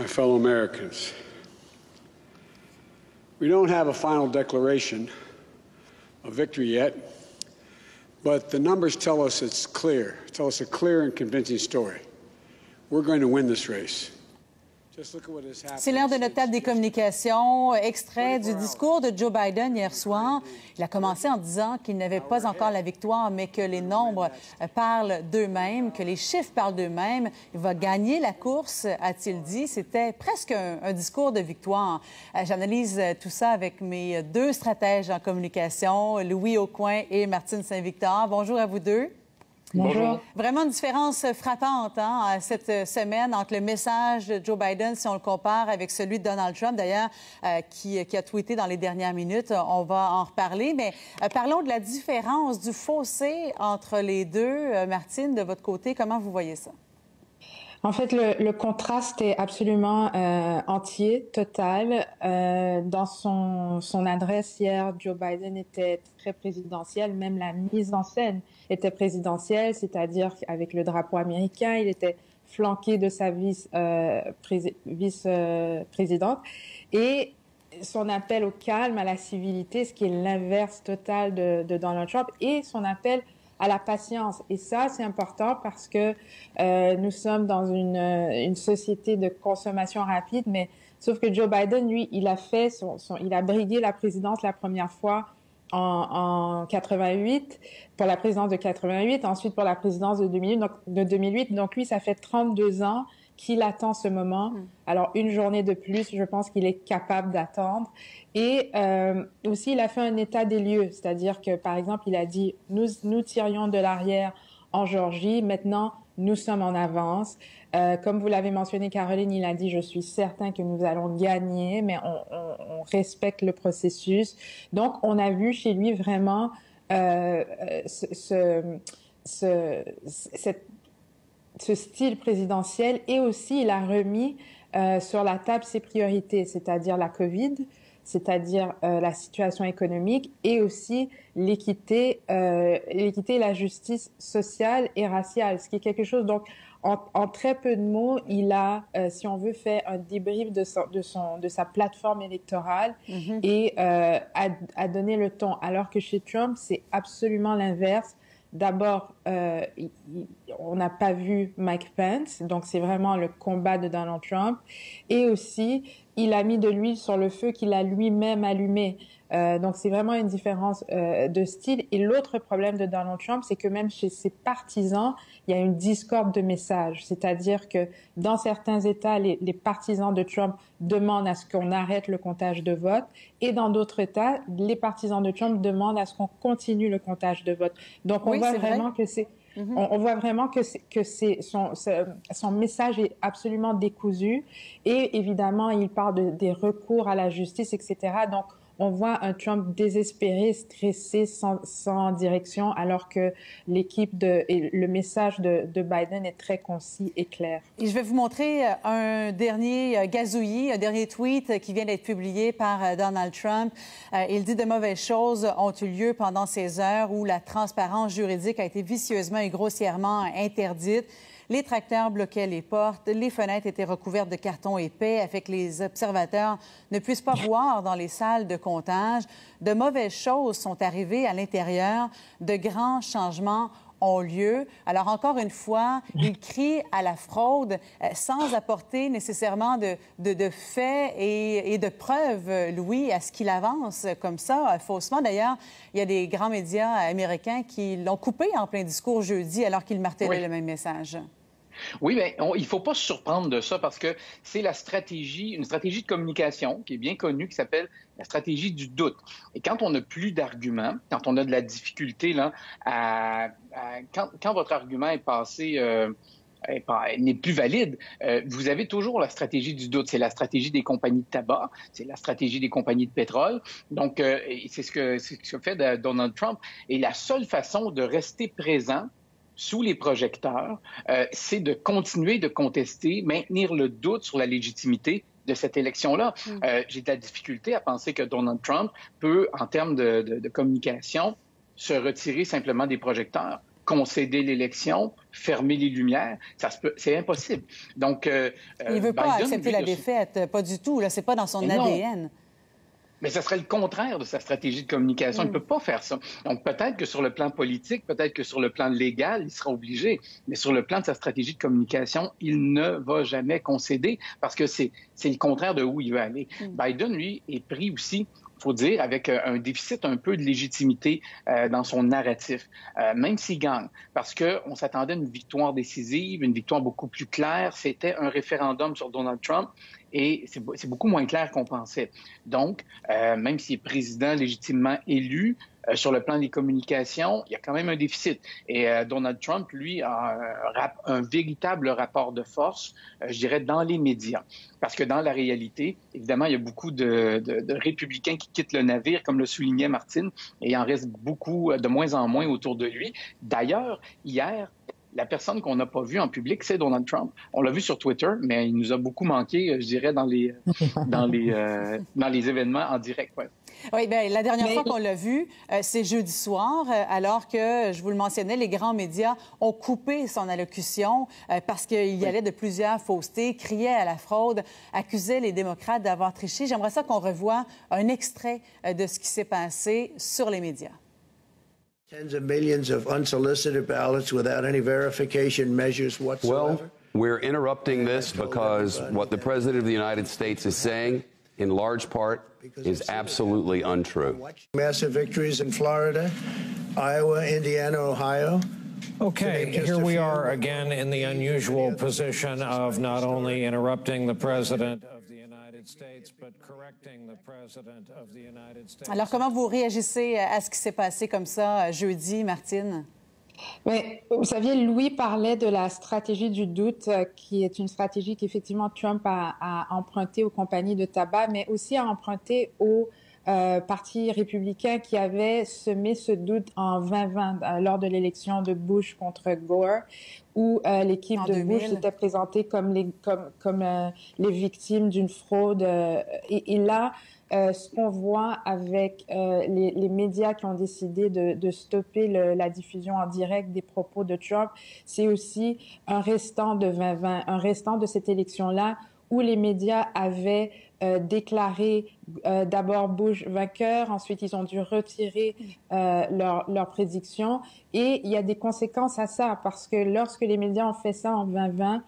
my fellow Americans. We don't have a final declaration of victory yet, but the numbers tell us it's clear, tell us a clear and convincing story. We're going to win this race. C'est l'heure de notre table des communications, extrait du discours de Joe Biden hier soir. Il a commencé en disant qu'il n'avait pas encore la victoire, mais que les nombres parlent d'eux-mêmes, que les chiffres parlent d'eux-mêmes. Il va gagner la course, a-t-il dit. C'était presque un discours de victoire. J'analyse tout ça avec mes deux stratèges en communication, Louis Aucoin et Martine Saint-Victor. Bonjour à vous deux. Bonjour. Vraiment une différence frappante cette semaine entre le message de Joe Biden, si on le compare avec celui de Donald Trump, d'ailleurs, qui a tweeté dans les dernières minutes. On va en reparler, mais parlons de la différence, du fossé entre les deux. Martine, de votre côté, comment vous voyez ça? En fait, le contraste est absolument entier, total. Dans son adresse hier, Joe Biden était très présidentiel, même la mise en scène était présidentielle, c'est-à-dire avec le drapeau américain, il était flanqué de sa vice-présidente. Et son appel au calme, à la civilité, ce qui est l'inverse total de Donald Trump, et son appel à la patience. Et ça, c'est important parce que nous sommes dans une société de consommation rapide, mais sauf que Joe Biden, lui, il a fait il a brigué la présidence la première fois en 88, pour la présidence de 88, ensuite pour la présidence de 2008. Donc lui, ça fait 32 ans qu'il attend ce moment. Alors, une journée de plus, je pense qu'il est capable d'attendre. Et aussi, il a fait un état des lieux, c'est-à-dire que, par exemple, il a dit « Nous tirions de l'arrière en Géorgie, maintenant, nous sommes en avance. » Comme vous l'avez mentionné, Caroline, il a dit « Je suis certain que nous allons gagner, mais on respecte le processus. » Donc, on a vu chez lui vraiment ce style présidentiel, et aussi il a remis sur la table ses priorités, c'est-à-dire la COVID, c'est-à-dire la situation économique, et aussi l'équité et la justice sociale et raciale, ce qui est quelque chose. Donc, en très peu de mots, il a, si on veut, fait un débrief de sa plateforme électorale et a donné le ton. Alors que chez Trump, c'est absolument l'inverse. D'abord, on n'a pas vu Mike Pence, donc c'est vraiment le combat de Donald Trump. Et aussi, il a mis de l'huile sur le feu qu'il a lui-même allumé. Donc c'est vraiment une différence de style. Et l'autre problème de Donald Trump, c'est que même chez ses partisans, il y a une discorde de messages. C'est-à-dire que dans certains États, les partisans de Trump demandent à ce qu'on arrête le comptage de vote. Et dans d'autres États, les partisans de Trump demandent à ce qu'on continue le comptage de vote. Donc on voit vraiment que c'est... On voit vraiment que son message est absolument décousu. Et évidemment, il parle des recours à la justice, etc. Donc, on voit un Trump désespéré, stressé, sans direction, alors que le message de Biden est très concis et clair. Et je vais vous montrer un dernier gazouillis, un dernier tweet qui vient d'être publié par Donald Trump. Il dit « De mauvaises choses ont eu lieu pendant ces heures où la transparence juridique a été vicieusement et grossièrement interdite. Les tracteurs bloquaient les portes, les fenêtres étaient recouvertes de carton épais afin que les observateurs ne puissent pas voir dans les salles de comptage. De mauvaises choses sont arrivées à l'intérieur, de grands changements ont lieu. » Alors, encore une fois, il crie à la fraude sans apporter nécessairement de faits et de preuves, Louis, à ce qu'il avance comme ça, faussement. D'ailleurs, il y a des grands médias américains qui l'ont coupé en plein discours jeudi alors qu'il martelait le même message. Oui, mais il ne faut pas se surprendre de ça parce que c'est une stratégie de communication qui est bien connue, qui s'appelle la stratégie du doute. Et quand on n'a plus d'arguments, quand on a de la difficulté, là, quand votre argument est passé... n'est plus valide, vous avez toujours la stratégie du doute. C'est la stratégie des compagnies de tabac, c'est la stratégie des compagnies de pétrole. Donc, c'est ce que fait Donald Trump. Et la seule façon de rester présent sous les projecteurs, c'est de continuer de contester, maintenir le doute sur la légitimité de cette élection-là. J'ai de la difficulté à penser que Donald Trump peut, en termes de communication, se retirer simplement des projecteurs. concéder l'élection, fermer les lumières. C'est impossible. Donc, il ne veut pas Biden, accepter la défaite, pas du tout. Ce n'est pas dans son ADN. Mais ça serait le contraire de sa stratégie de communication. Il ne peut pas faire ça. Donc, peut-être que sur le plan politique, peut-être que sur le plan légal, il sera obligé. Mais sur le plan de sa stratégie de communication, il ne va jamais concéder parce que c'est le contraire de où il veut aller. Biden, lui, est pris aussi, il faut dire, avec un déficit un peu de légitimité dans son narratif, même s'il gagne. Parce qu'on s'attendait à une victoire décisive, une victoire beaucoup plus claire. C'était un référendum sur Donald Trump. Et c'est beaucoup moins clair qu'on pensait. Donc, même s'il est président légitimement élu, sur le plan des communications, il y a quand même un déficit. Et Donald Trump, lui, a un véritable rapport de force, je dirais, dans les médias. Parce que dans la réalité, évidemment, il y a beaucoup de républicains qui quittent le navire, comme le soulignait Martine, et il en reste beaucoup, de moins en moins autour de lui. D'ailleurs, hier, la personne qu'on n'a pas vue en public, c'est Donald Trump. On l'a vu sur Twitter, mais il nous a beaucoup manqué, je dirais, dans les événements en direct. Ouais. Oui, bien, la dernière fois qu'on l'a vu, c'est jeudi soir, alors que, je vous le mentionnais, les grands médias ont coupé son allocution parce qu'il y allait de plusieurs faussetés, criait à la fraude, accusait les démocrates d'avoir triché. J'aimerais ça qu'on revoie un extrait de ce qui s'est passé sur les médias. Tens of millions of unsolicited ballots without any verification measures whatsoever. Well, we're interrupting this because what the President of the United States is saying, in large part, is absolutely untrue. Massive victories in Florida, Iowa, Indiana, Ohio. Okay, here we are again in the unusual position of not only interrupting the President of the United States, but correcting the President of the United States. Alors, comment vous réagissez à ce qui s'est passé comme ça jeudi, Martine? Mais, vous saviez, Louis parlait de la stratégie du doute, qui est une stratégie qu'effectivement Trump a empruntée aux compagnies de tabac, mais aussi a emprunté aux parti républicain qui avait semé ce doute en 2020 lors de l'élection de Bush contre Gore, où l'équipe de Bush s'était présentée comme les victimes d'une fraude. Et là, ce qu'on voit avec les médias qui ont décidé de stopper la diffusion en direct des propos de Trump, c'est aussi un restant de 2020, un restant de cette élection-là où les médias avaient déclaré d'abord Bush vainqueur, ensuite ils ont dû retirer leur prédiction. Et il y a des conséquences à ça, parce que lorsque les médias ont fait ça en 2020,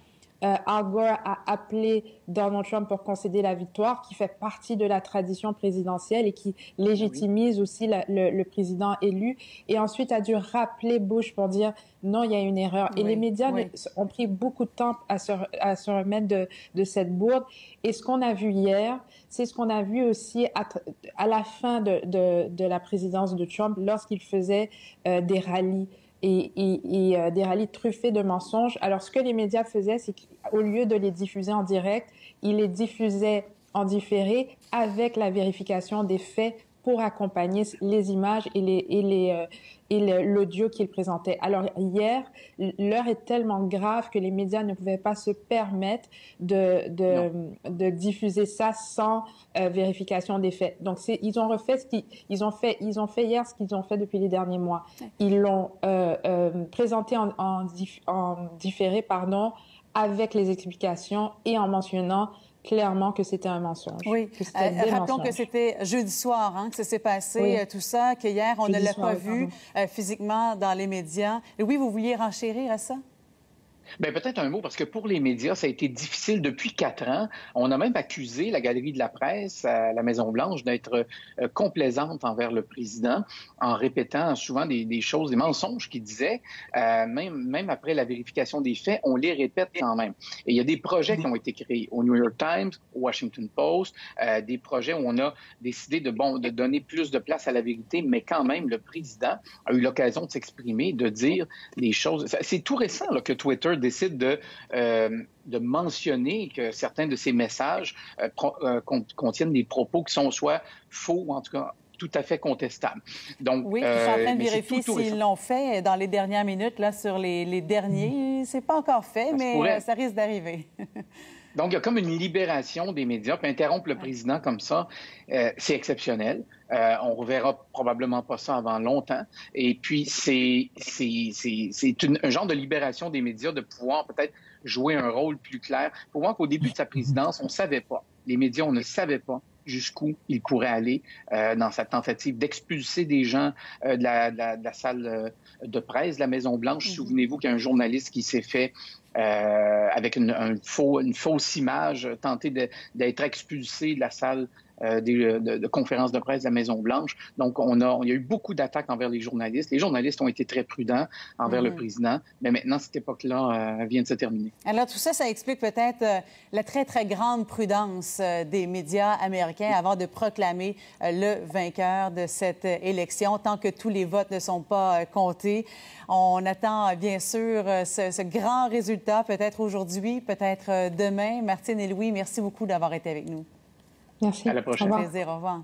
Al Gore a appelé Donald Trump pour concéder la victoire, qui fait partie de la tradition présidentielle et qui légitimise aussi le président élu. Et ensuite a dû rappeler Bush pour dire non, il y a une erreur. Et les médias ont pris beaucoup de temps à se remettre de cette bourde. Et ce qu'on a vu hier, c'est ce qu'on a vu aussi à la fin de la présidence de Trump, lorsqu'il faisait des rallyes. Et des rallyes truffés de mensonges. Alors, ce que les médias faisaient, c'est qu'au lieu de les diffuser en direct, ils les diffusaient en différé avec la vérification des faits pour accompagner les images et l'audio qu'ils présentaient. Alors, hier, l'heure est tellement grave que les médias ne pouvaient pas se permettre de diffuser ça sans vérification des faits. Donc, ils ont refait ils ont fait hier ce qu'ils ont fait depuis les derniers mois. Ils l'ont présenté en différé, avec les explications et en mentionnant clairement que c'était un mensonge. Oui. Rappelons que c'était jeudi soir que ça s'est passé, tout ça, qu'hier, on ne l'a pas vu physiquement dans les médias. Et oui, vous vouliez renchérir à ça? Bien, peut-être un mot, parce que pour les médias, ça a été difficile depuis 4 ans. On a même accusé la Galerie de la presse à la Maison-Blanche d'être complaisante envers le président en répétant souvent des choses, des mensonges qu'il disait. Même après la vérification des faits, on les répète quand même. Et il y a des projets qui ont été créés au New York Times, au Washington Post, des projets où on a décidé de donner plus de place à la vérité, mais quand même, le président a eu l'occasion de s'exprimer, de dire des choses. C'est tout récent là, que Twitter décide de mentionner que certains de ces messages contiennent des propos qui sont soit faux ou en tout cas tout à fait contestables. Donc, oui, je suis en train de vérifier s'ils l'ont fait dans les dernières minutes, là, sur les derniers. C'est pas encore fait, mais ça risque d'arriver. Donc, il y a comme une libération des médias, puis interrompre le président comme ça, c'est exceptionnel. On ne reverra probablement pas ça avant longtemps. Et puis, c'est un genre de libération des médias de pouvoir peut-être jouer un rôle plus clair. Pour moi, qu'au début de sa présidence, on ne savait pas. Les médias, on ne savait pas jusqu'où il pourrait aller dans sa tentative d'expulser des gens de la salle de presse de la Maison-Blanche. Souvenez-vous qu'il y a un journaliste qui s'est fait avec une fausse image, tenter d'être expulsé de la salle de conférence de presse de la Maison-Blanche. Donc, il y a eu beaucoup d'attaques envers les journalistes. Les journalistes ont été très prudents envers le président, mais maintenant, cette époque-là vient de se terminer. Alors, tout ça, ça explique peut-être la très, très grande prudence des médias américains avant de proclamer le vainqueur de cette élection, tant que tous les votes ne sont pas comptés. On attend, bien sûr, ce grand résultat, peut-être aujourd'hui, peut-être demain. Martine et Louis, merci beaucoup d'avoir été avec nous. Merci. À la prochaine. Un plaisir. Au revoir.